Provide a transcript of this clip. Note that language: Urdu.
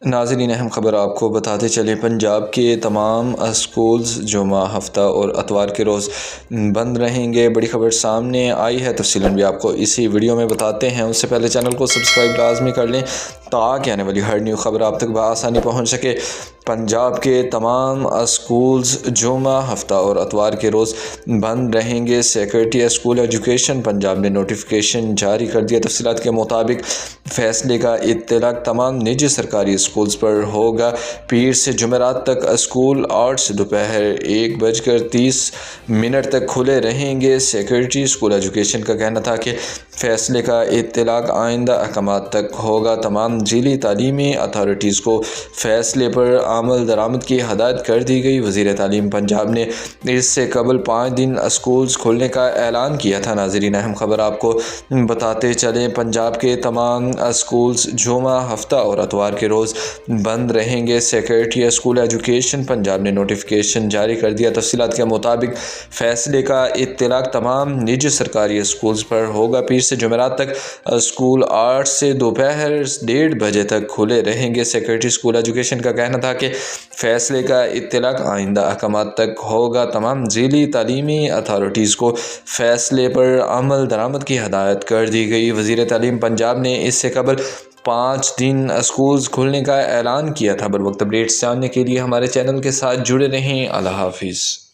ناظرین، اہم خبر آپ کو بتاتے چلیں، پنجاب کے تمام اسکولز جمعہ، ہفتہ اور اتوار کے روز بند رہیں گے۔ بڑی خبر سامنے آئی ہے، تفصیلاً بھی آپ کو اسی ویڈیو میں بتاتے ہیں۔ اس سے پہلے چینل کو سبسکرائب لازمی کر لیں تاکہ آنے والی ہر نیو خبر آپ تک بآسانی پہنچ سکے۔ پنجاب کے تمام اسکولز جمعہ، ہفتہ اور اتوار کے روز بند رہیں گے۔ سیکریٹری اسکول ایجوکیشن پنجاب نے نوٹیفیکیشن جاری کر دیا۔ تفصیلات کے مطابق فیصلے کا اطلاق تمام نجی سرکاری اسکولز پر ہوگا۔ پیر سے جمعرات تک اسکول 8 سے دوپہر 1:30 تک کھلے رہیں گے۔ سیکریٹری اسکول ایجوکیشن کا کہنا تھا کہ فیصلے کا اطلاق آئندہ احکامات تک ہوگا۔ تمام ضلعی تعلیمی اتھارٹیز کو فیصلے پر عمل درآمد کی ہدایت کر دی گئی۔ وزیر تعلیم پنجاب نے اس سے قبل 5 دن اسکولز کھلنے کا اعلان کیا تھا۔ ناظرین، اہم خبر آپ کو بتاتے چلیں، پنجاب کے تمام اسکولز جمعہ، ہفتہ اور اتوار کے روز بند رہیں گے۔ سیکریٹری اسکول ایجوکیشن پنجاب نے نوٹیفیکیشن جاری کر دیا۔ تفصیلات کے مطابق فیصلے کا اطلاق تمام نجی سرکاری اسکولز پر ہوگا۔ پیر سے جمعرات تک اسکول 8 سے دوپہر 1:30 تک کھلے رہیں گے۔ سیکریٹری اسکول ایجوکیشن کا کہنا تھا کہ فیصلے کا اطلاق آئندہ احکامات تک ہوگا۔ تمام ضلعی تعلیمی اتھارٹیز کو فیصلے پر عمل درآمد کی ہدایت کر دی گئی۔ وزیر تعلیم پنجاب نے اس سے قبل 5 دن اسکولز کھلنے کا اعلان کیا تھا۔ بروقت اپڈیٹس جاننے کے لیے ہمارے چینل کے ساتھ جڑے رہیں۔ اللہ حافظ۔